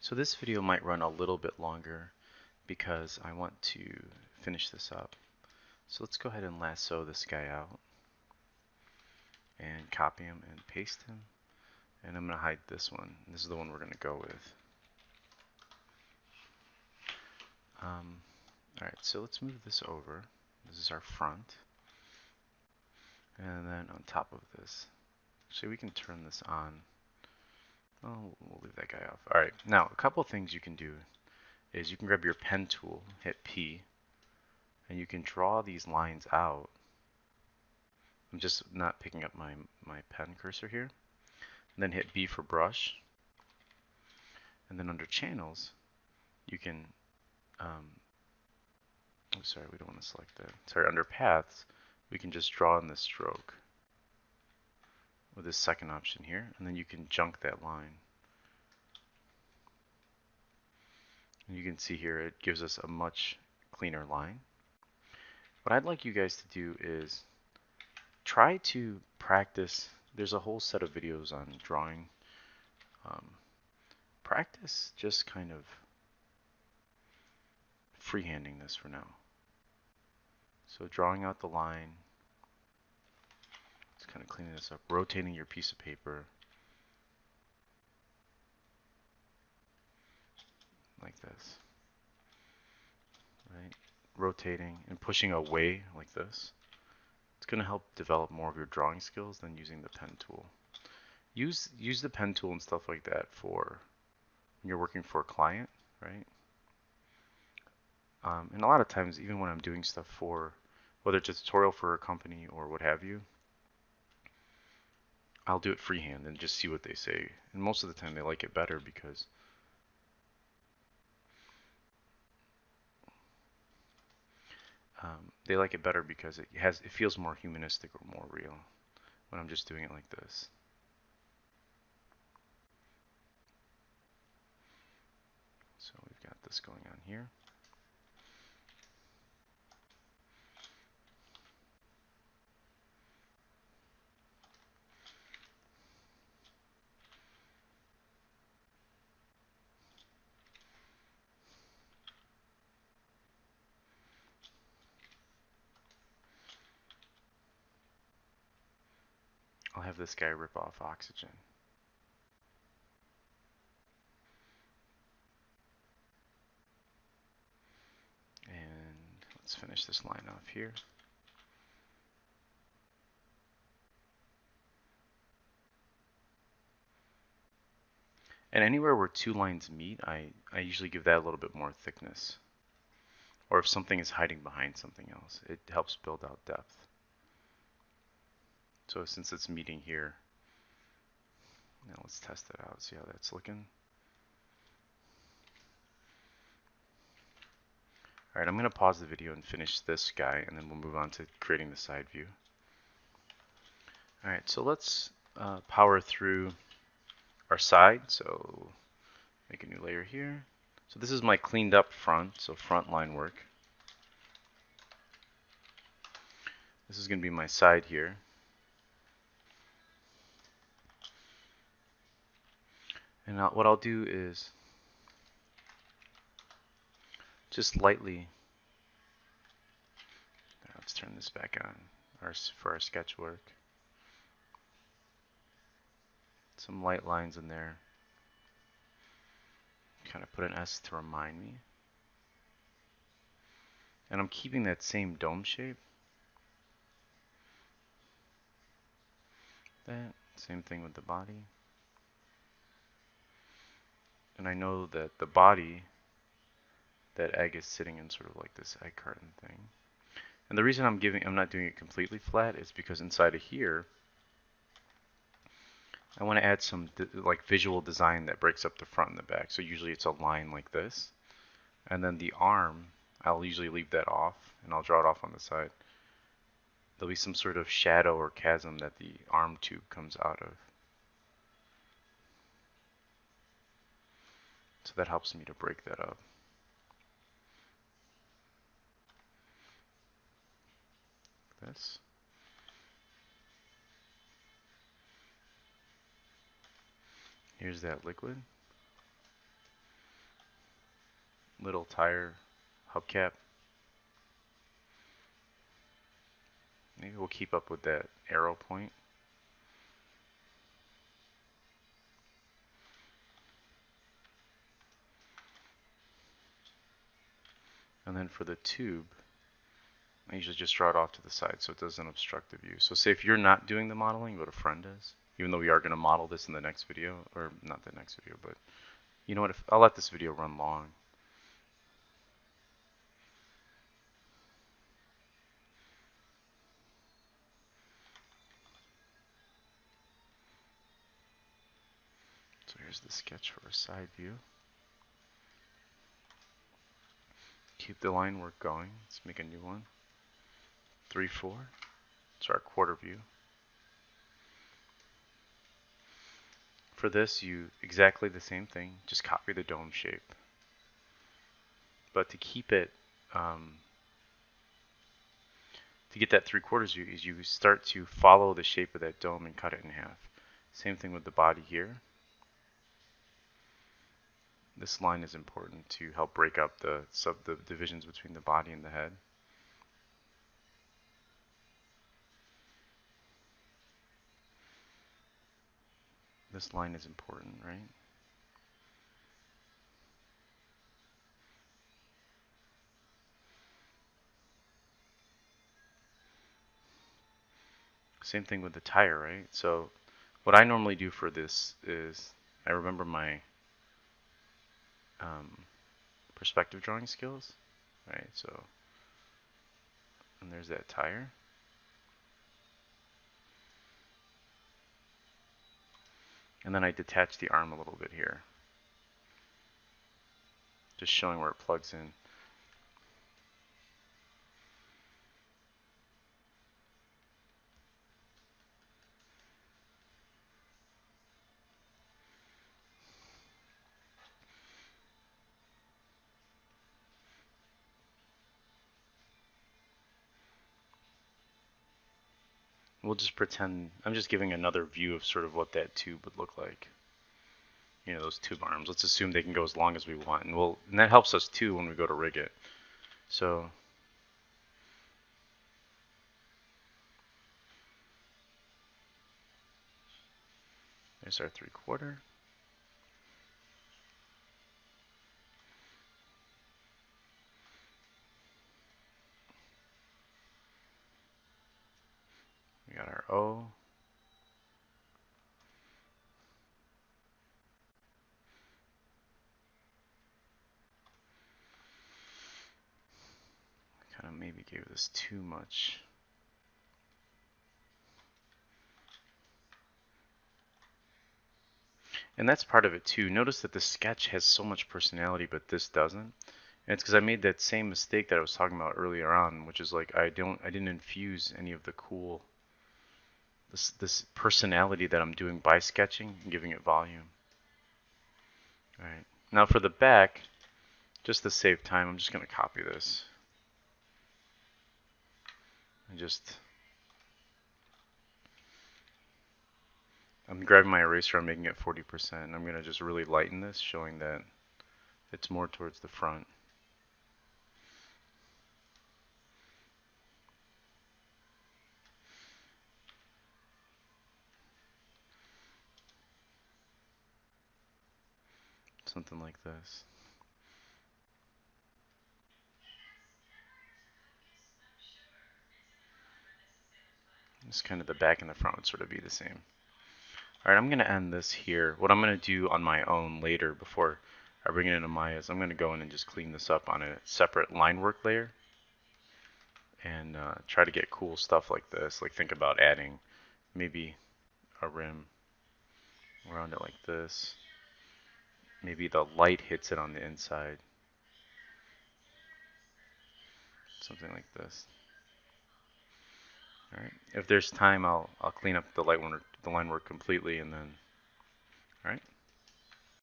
So this video might run a little bit longer because I want to finish this up. So let's go ahead and lasso this guy out and copy him and paste him. And I'm going to hide this one. This is the one we're going to go with. Alright, so let's move this over. This is our front. And then on top of this, actually we can turn this on. Oh, we'll leave that guy off. Alright, now a couple things you can do is you can grab your pen tool, hit P, and you can draw these lines out. I'm just not picking up my pen cursor here. And then hit B for brush. And then under channels, you can, oh sorry, we don't want to select that. Sorry, under paths, we can just draw in this stroke with this second option here. And then you can junk that line. And you can see here, it gives us a much cleaner line. What I'd like you guys to do is try to practice. There's a whole set of videos on drawing. Practice just kind of freehanding this for now. So drawing out the line, just kind of cleaning this up, rotating your piece of paper like this, right? Rotating and pushing away like this. It's going to help develop more of your drawing skills than using the pen tool. Use the pen tool and stuff like that for when you're working for a client, right? And a lot of times, even when I'm doing stuff for, whether it's a tutorial for a company or what have you, I'll do it freehand and just see what they say. And most of the time they like it better because it feels more humanistic or more real when I'm just doing it like this. So we've got this going on here. I'll have this guy rip off oxygen. And let's finish this line off here. And anywhere where two lines meet, I usually give that a little bit more thickness. Or if something is hiding behind something else, it helps build out depth. So since it's meeting here, now let's test it out, see how that's looking. Alright, I'm going to pause the video and finish this guy, and then we'll move on to creating the side view. Alright, so let's power through our side. So make a new layer here. So this is my cleaned up front, so front line work. This is going to be my side here. And what I'll do is just lightly, let's turn this back on for our sketch work. Some light lines in there. Kind of put an S to remind me. And I'm keeping that same dome shape. That, same thing with the body. And I know that the body, that egg is sitting in sort of like this egg carton thing. And the reason I'm not doing it completely flat is because inside of here, I want to add some like visual design that breaks up the front and the back. So usually it's a line like this. And then the arm, I'll usually leave that off and I'll draw it off on the side. There'll be some sort of shadow or chasm that the arm tube comes out of. So that helps me to break that up. This. Here's that liquid. little tire hubcap. Maybe we'll keep up with that arrow point. And then for the tube, I usually just draw it off to the side so it doesn't obstruct the view. So say if you're not doing the modeling, what a friend is, even though we are going to model this in the next video, or not the next video, but you know what, I'll let this video run long. So here's the sketch for a side view. Keep the line work going. Let's make a new one. 3-4. It's our quarter view. For this, you exactly the same thing. Just copy the dome shape. But to keep it, to get that 3/4 view, is you start to follow the shape of that dome and cut it in half. Same thing with the body here. This line is important to help break up the subdivisions between the body and the head. This line is important, right? Same thing with the tire, right? So what I normally do for this is I remember my perspective drawing skills, right? So, and there's that tire. And then I detach the arm a little bit here, just showing where it plugs in. We'll just pretend, I'm just giving another view of sort of what that tube would look like. You know, those tube arms. Let's assume they can go as long as we want. And that helps us too when we go to rig it. So there's our 3/4. We got our O. Kind of maybe gave this too much. And that's part of it too. Notice that the sketch has so much personality, but this doesn't. And it's because I made that same mistake that I was talking about earlier on, which is like I didn't infuse any of the cool this personality that I'm doing by sketching and giving it volume. All right. Now for the back, just to save time, I'm just going to copy this. And I'm grabbing my eraser, I'm making it 40%. And I'm going to just really lighten this, showing that it's more towards the front. Something like this. Just kind of the back and the front would sort of be the same. Alright, I'm going to end this here. What I'm going to do on my own later before I bring it into Maya is I'm going to go in and just clean this up on a separate line work layer and try to get cool stuff like this. Like think about adding maybe a rim around it like this. Maybe the light hits it on the inside. Something like this. Alright. If there's time, I'll clean up the line work completely and then. Alright.